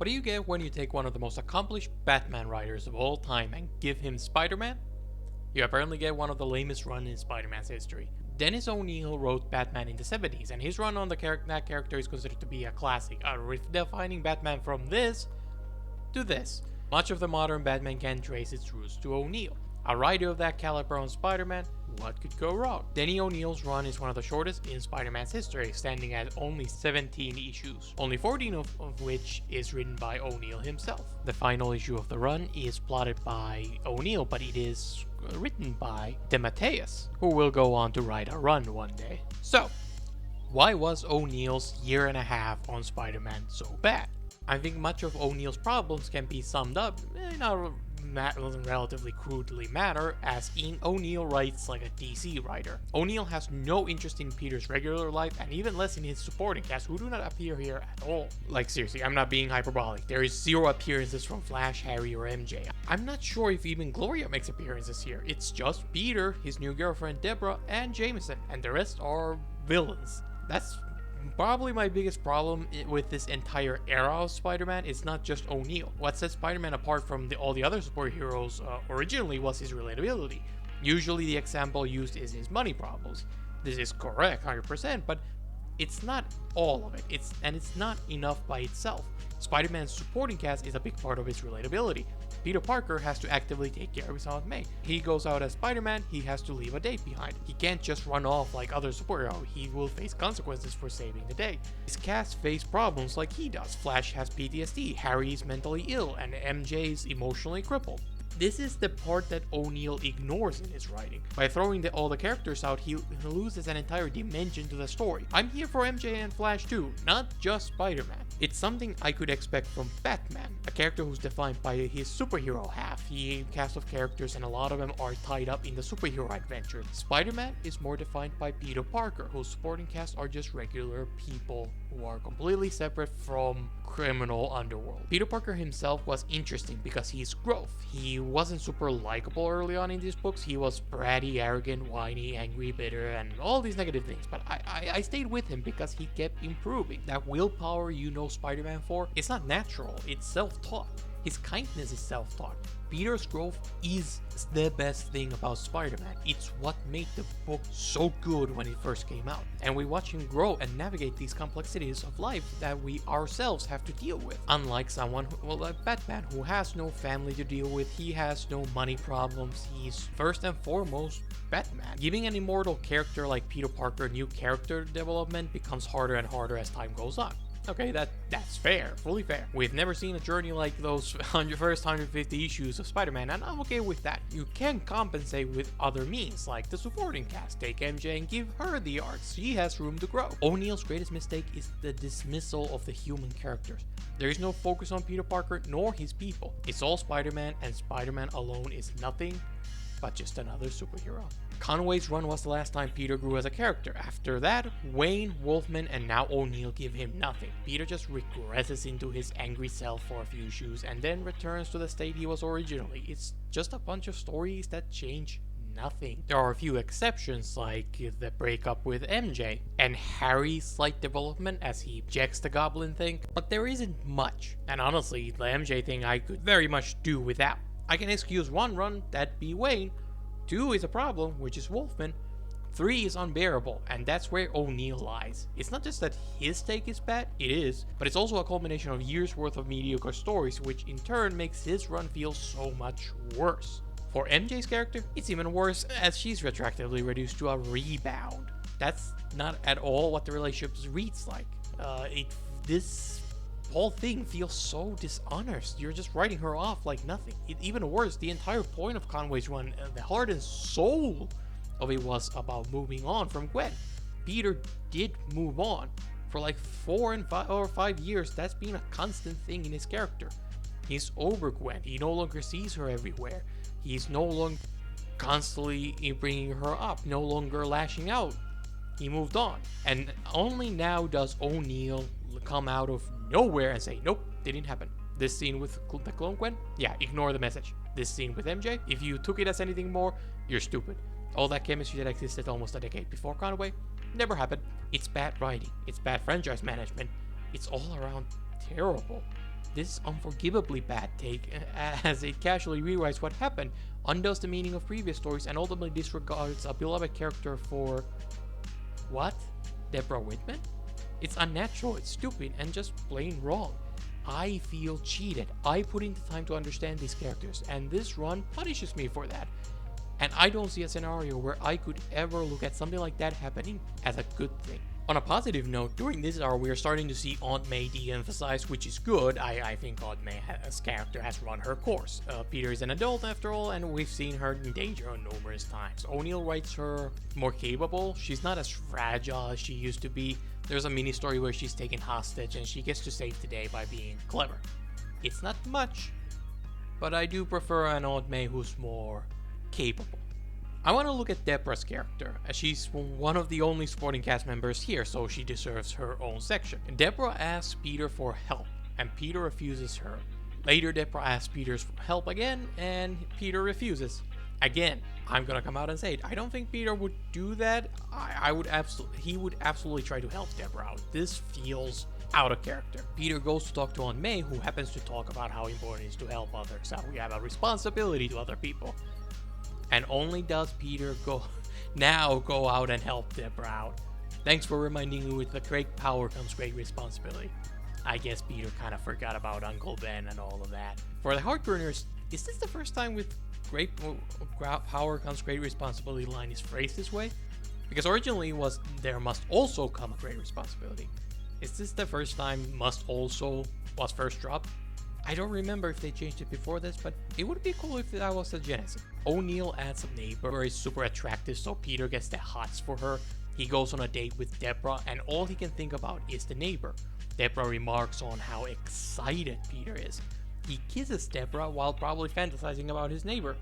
What do you get when you take one of the most accomplished Batman writers of all time and give him Spider-Man? You apparently get one of the lamest runs in Spider-Man's history. Dennis O'Neil wrote Batman in the 70s, and his run on that character is considered to be a classic, redefining Batman from this to this. Much of the modern Batman can trace its roots to O'Neil. A writer of that caliber on Spider-Man, what could go wrong? Denny O'Neil's run is one of the shortest in Spider-Man's history, standing at only 17 issues, only 14 of which is written by O'Neil himself. The final issue of the run is plotted by O'Neil, but it is written by DeMatteis, who will go on to write a run one day. So, why was O'Neil's year and a half on Spider-Man so bad? I think much of O'Neil's problems can be summed up in a relatively crudely manner, as O'Neil writes like a DC writer. O'Neil has no interest in Peter's regular life and even less in his supporting cast, who do not appear here at all. Like seriously, I'm not being hyperbolic. There is 0 appearances from Flash, Harry, or MJ. I'm not sure if even Gloria makes appearances here. It's just Peter, his new girlfriend Deborah, and Jameson, and the rest are villains. That's probably my biggest problem with this entire era of Spider-Man is not just O'Neil. What sets Spider-Man apart from all the other superheroes originally was his relatability. Usually the example used is his money problems. This is correct, 100%, but it's not all of it. It's not enough by itself. Spider-Man's supporting cast is a big part of his relatability. Peter Parker has to actively take care of his Aunt May. He goes out as Spider-Man, he has to leave a date behind. He can't just run off like other superheroes, he will face consequences for saving the day. His cast face problems like he does. Flash has PTSD, Harry is mentally ill, and MJ is emotionally crippled. This is the part that O'Neil ignores in his writing. By throwing all the characters out, he loses an entire dimension to the story. I'm here for MJ and Flash too, not just Spider-Man. It's something I could expect from Batman, a character who's defined by his superhero half. He cast of characters and a lot of them are tied up in the superhero adventure. Spider-Man is more defined by Peter Parker, whose supporting cast are just regular people who are completely separate from criminal underworld. Peter Parker himself was interesting because he's growth. He wasn't super likable early on in these books. He was bratty, arrogant, whiny, angry, bitter, and all these negative things. But I stayed with him because he kept improving. That willpower you know Spider-Man for, it's not natural, it's self-taught. His kindness is self-taught. Peter's growth is the best thing about Spider-Man. It's what made the book so good when it first came out. And we watch him grow and navigate these complexities of life that we ourselves have to deal with. Unlike someone, like Batman, who has no family to deal with, he has no money problems, he's first and foremost Batman. Giving an immortal character like Peter Parker new character development becomes harder and harder as time goes on. Okay, that's fair, fully fair. We've never seen a journey like those first 150 issues of Spider-Man, and I'm okay with that. You can compensate with other means, like the supporting cast. Take MJ and give her the arcs. She has room to grow. O'Neil's greatest mistake is the dismissal of the human characters. There is no focus on Peter Parker nor his people. It's all Spider-Man, and Spider-Man alone is nothing but just another superhero. Conway's run was the last time Peter grew as a character. After that, Wayne, Wolfman, and now O'Neil give him nothing. Peter just regresses into his angry self for a few issues and then returns to the state he was originally. It's just a bunch of stories that change nothing. There are a few exceptions, like the breakup with MJ and Harry's slight development as he rejects the goblin thing, but there isn't much. And honestly, the MJ thing I could very much do without. I can excuse one run, that'd be Wayne. 2 is a problem, which is Wolfman. 3 is unbearable, and that's where O'Neil lies. It's not just that his take is bad, it is, but it's also a culmination of years worth of mediocre stories, which in turn makes his run feel so much worse. For MJ's character, it's even worse, as she's retroactively reduced to a rebound. That's not at all what the relationship reads like. This whole thing feels so dishonest. You're just writing her off like nothing. Even worse, the entire point of Conway's run, the heart and soul of it was about moving on from Gwen. Peter did move on. For like 4 or 5 years, that's been a constant thing in his character. He's over Gwen. He no longer sees her everywhere. He's no longer constantly bringing her up, no longer lashing out. He moved on. And only now does O'Neil come out of nowhere and say, nope, didn't happen. This scene with the clone Gwen, yeah, ignore the message. This scene with MJ, if you took it as anything more, you're stupid. All that chemistry that existed almost a decade before Conway, never happened. It's bad writing, it's bad franchise management, it's all around terrible. This unforgivably bad take, as it casually rewrites what happened, undoes the meaning of previous stories, and ultimately disregards a beloved character for... what? Deborah Whitman? It's unnatural, it's stupid, and just plain wrong. I feel cheated. I put in the time to understand these characters, and this run punishes me for that. And I don't see a scenario where I could ever look at something like that happening as a good thing. On a positive note, during this hour we are starting to see Aunt May de-emphasized, which is good. I think Aunt May's character has run her course. Peter is an adult after all, and we've seen her in danger on numerous times. O'Neill writes her more capable. She's not as fragile as she used to be. There's a mini story where she's taken hostage and she gets to save the day by being clever. It's not much, but I do prefer an Aunt May who's more capable. I want to look at Deborah's character, as she's one of the only supporting cast members here, so she deserves her own section. Deborah asks Peter for help, and Peter refuses her. Later, Deborah asks Peter's help again, and Peter refuses. Again, I'm gonna come out and say it. I don't think Peter would do that. He would absolutely try to help Deborah out. This feels out of character. Peter goes to talk to Aunt May, who happens to talk about how important it is to help others, how we have a responsibility to other people. And only does Peter go out and help Deborah out. Thanks for reminding me, with the great power comes great responsibility. I guess Peter kind of forgot about Uncle Ben and all of that. For the Heartburners, is this the first time with great power comes great responsibility line is phrased this way? Because originally it was there must also come a great responsibility. Is this the first time must also was first dropped? I don't remember if they changed it before this, but it would be cool if that was the genesis. O'Neill adds a neighbor who is super attractive, so Peter gets the hots for her. He goes on a date with Deborah, and all he can think about is the neighbor. Deborah remarks on how excited Peter is. He kisses Deborah while probably fantasizing about his neighbor.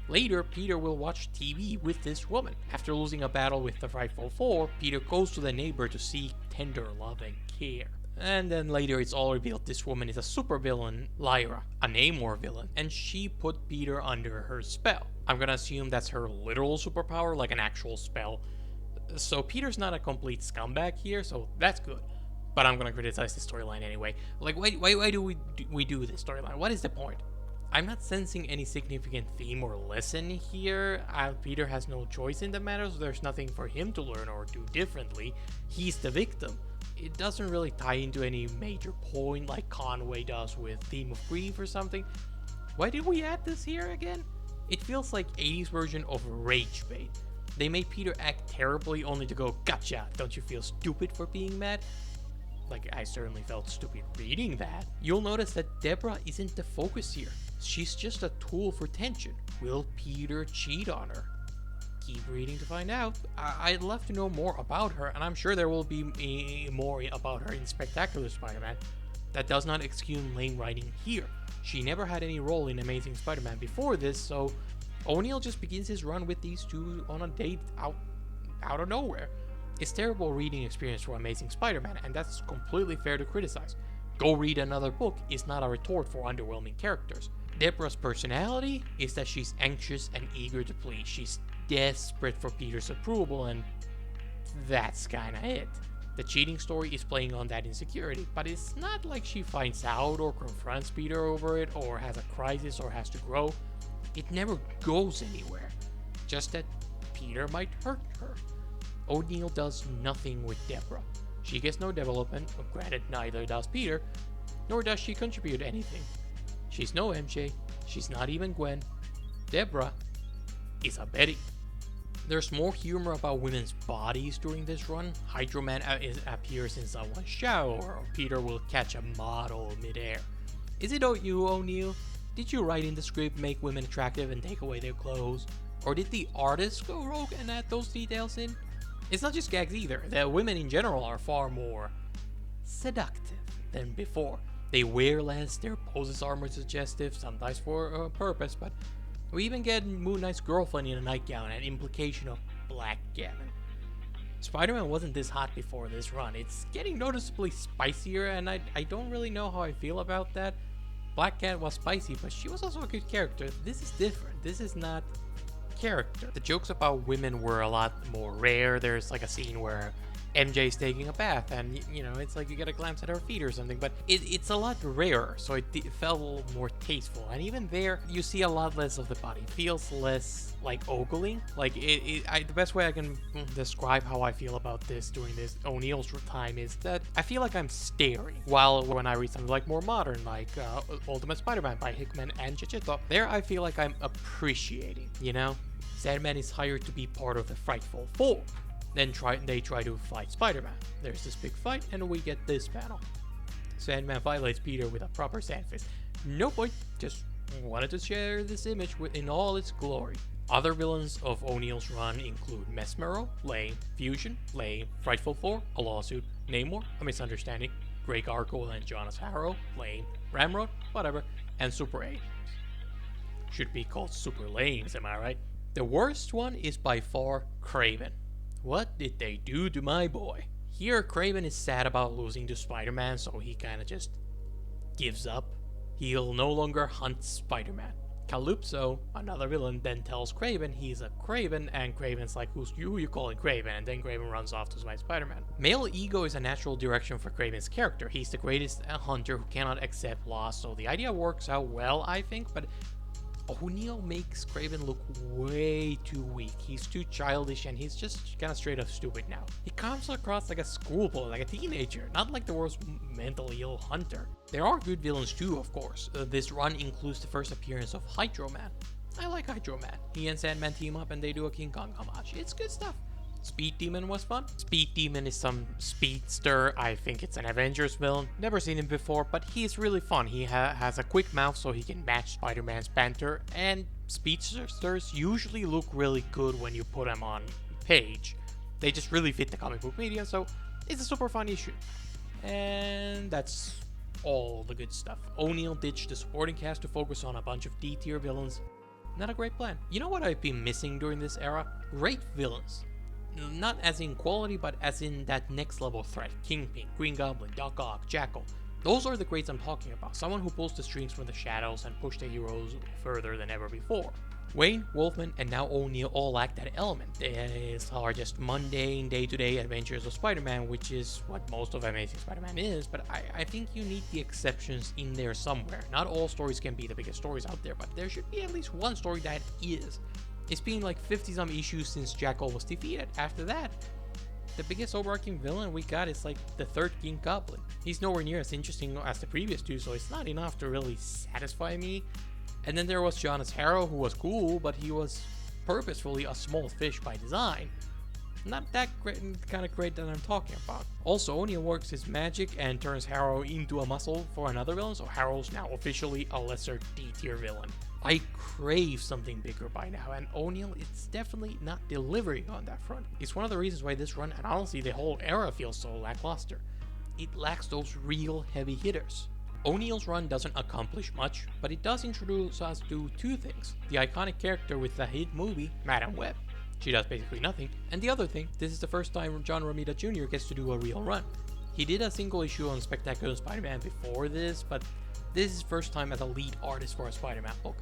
Later, Peter will watch TV with this woman. After losing a battle with the Frightful Four, Peter goes to the neighbor to seek tender love and care. And then later it's all revealed this woman is a supervillain, Lyra, a Namor villain, and she put Peter under her spell. I'm gonna assume that's her literal superpower, like an actual spell. So Peter's not a complete scumbag here, so that's good. But I'm gonna criticize the storyline anyway. Like, why do we do this storyline? What is the point? I'm not sensing any significant theme or lesson here. Peter has no choice in the matter, so there's nothing for him to learn or do differently. He's the victim. It doesn't really tie into any major point like Conway does with Theme of Grief or something. Why did we add this here again? It feels like 80s version of rage bait. They made Peter act terribly only to go, gotcha, don't you feel stupid for being mad? Like, I certainly felt stupid reading that. You'll notice that Deborah isn't the focus here. She's just a tool for tension. Will Peter cheat on her? Keep reading to find out. I'd love to know more about her, and I'm sure there will be more about her in Spectacular Spider-Man. That does not excuse lame writing here. She never had any role in Amazing Spider-Man before this, so O'Neill just begins his run with these two on a date out of nowhere. It's terrible reading experience for Amazing Spider-Man, and that's completely fair to criticize. Go read another book is not a retort for underwhelming characters. Deborah's personality is that she's anxious and eager to please. She's desperate for Peter's approval, and that's kinda it. The cheating story is playing on that insecurity, but it's not like she finds out or confronts Peter over it, or has a crisis or has to grow. It never goes anywhere. Just that Peter might hurt her. O'Neill does nothing with Deborah. She gets no development, granted neither does Peter, nor does she contribute anything. She's no MJ, she's not even Gwen. Deborah is a Betty. There's more humor about women's bodies during this run. Hydro Man appears in someone's shower, or Peter will catch a model midair. Is it you, O'Neill? Did you write in the script make women attractive and take away their clothes? Or did the artist go rogue and add those details in? It's not just gags either. The women in general are far more seductive than before. They wear less, their poses are more suggestive, sometimes for a purpose, but we even get Moon Knight's girlfriend in a nightgown, an implication of blackgammon. Spider-Man wasn't this hot before this run. It's getting noticeably spicier, and I don't really know how I feel about that. Black Cat was spicy, but she was also a good character. This is different. This is not character. The jokes about women were a lot more rare. There's like a scene where MJ's taking a bath, and you know, it's like you get a glance at her feet or something, but it's a lot rarer, so it felt more tasteful. And even there, you see a lot less of the body. It feels less like ogling. Like the best way I can describe how I feel about this during this O'Neill's time is that I feel like I'm staring. While when I read something like more modern, like Ultimate Spider-Man by Hickman and Giacchetto, there I feel like I'm appreciating. You know, Sandman is hired to be part of the Frightful Four. Then they try to fight Spider-Man. There's this big fight, and we get this panel. Sandman violates Peter with a proper sandfist. No point, just wanted to share this image in all its glory. Other villains of O'Neill's run include Mesmero, lame, Fusion, lame, Frightful Four, a lawsuit, Namor, a misunderstanding, Grey Gargoyle and Jonas Harrow, lame, Ramrod, whatever, and Super 8. Should be called Super Lames, am I right? The worst one is by far Kraven. What did they do to my boy? Here, Kraven is sad about losing to Spider-Man, so he kinda just gives up. He'll no longer hunt Spider-Man. Calypso, another villain, then tells Kraven he's a Kraven, and Kraven's like, who you calling Kraven? And then Kraven runs off to fight Spider-Man. Male ego is a natural direction for Kraven's character. He's the greatest hunter who cannot accept loss, so the idea works out well, I think, but O'Neill makes Kraven look way too weak. He's too childish, and he's just kind of straight up stupid now. He comes across like a schoolboy, like a teenager, not like the world's mentally ill hunter. There are good villains too, of course. This run includes the first appearance of Hydro Man. I like Hydro Man. He and Sandman team up and they do a King Kong homage. It's good stuff. Speed Demon was fun. Speed Demon is some speedster. I think it's an Avengers villain. Never seen him before, but he's really fun. He has a quick mouth so he can match Spider-Man's banter, and speedsters usually look really good when you put them on page. They just really fit the comic book media, so it's a super fun issue. And that's all the good stuff. O'Neill ditched the supporting cast to focus on a bunch of D-tier villains. Not a great plan. You know what I've been missing during this era? Great villains. Not as in quality, but as in that next level threat. Kingpin, Green Goblin, Doc Ock, Jackal. Those are the greats I'm talking about. Someone who pulls the strings from the shadows and push the heroes further than ever before. Wayne, Wolfman, and now O'Neill all lack that element. These are just mundane, day-to-day adventures of Spider-Man, which is what most of Amazing Spider-Man is, but I think you need the exceptions in there somewhere. Not all stories can be the biggest stories out there, but there should be at least one story that is. It's been like 50-some issues since Jackal was defeated. After that, the biggest overarching villain we got is like the third King Goblin. He's nowhere near as interesting as the previous two, so it's not enough to really satisfy me. And then there was Jonas Harrow, who was cool, but he was purposefully a small fish by design. Not that great, kind of great that I'm talking about. Also, O'Neill works his magic and turns Harrow into a muscle for another villain, so Harrow's now officially a lesser D-tier villain. I crave something bigger by now, and O'Neill is definitely not delivering on that front. It's one of the reasons why this run, and honestly the whole era, feels so lackluster. It lacks those real heavy hitters. O'Neill's run doesn't accomplish much, but it does introduce us to two things. The iconic character with the hit movie, Madam Web. She does basically nothing. And the other thing, this is the first time John Romita Jr. gets to do a real run. He did a single issue on Spectacular Spider-Man before this, but this is his first time as a lead artist for a Spider-Man book.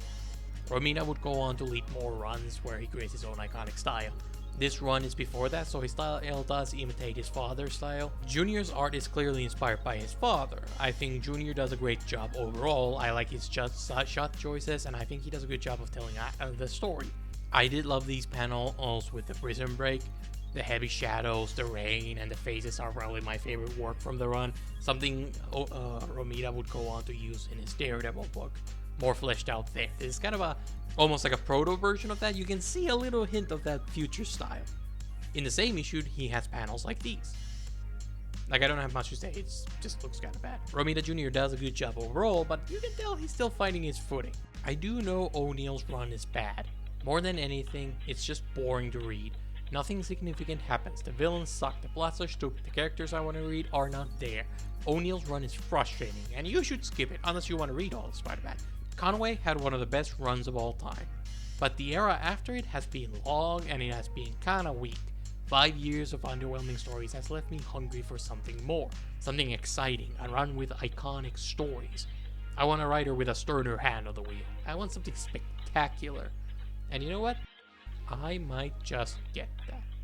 Romita would go on to lead more runs where he creates his own iconic style. This run is before that, so his style does imitate his father's style. Junior's art is clearly inspired by his father. I think Junior does a great job overall. I like his shot choices, and I think he does a good job of telling the story. I did love these panels with the prison break. The heavy shadows, the rain, and the faces are probably my favorite work from the run. Something Romita would go on to use in his Daredevil book. More fleshed out there. It's kind of almost like a proto version of that. You can see a little hint of that future style. In the same issue, he has panels like these. Like, I don't have much to say, it just looks kind of bad. Romita Jr. does a good job overall, but you can tell he's still finding his footing. I do know O'Neill's run is bad. More than anything, it's just boring to read. Nothing significant happens. The villains suck, the plots are stupid, the characters I want to read are not there. O'Neill's run is frustrating, and you should skip it unless you want to read all of Spider-Man. Conway had one of the best runs of all time, but the era after it has been long and it has been kinda weak. 5 years of underwhelming stories has left me hungry for something more, something exciting, a run with iconic stories. I want a writer with a sterner hand on the wheel. I want something spectacular. And you know what? I might just get that.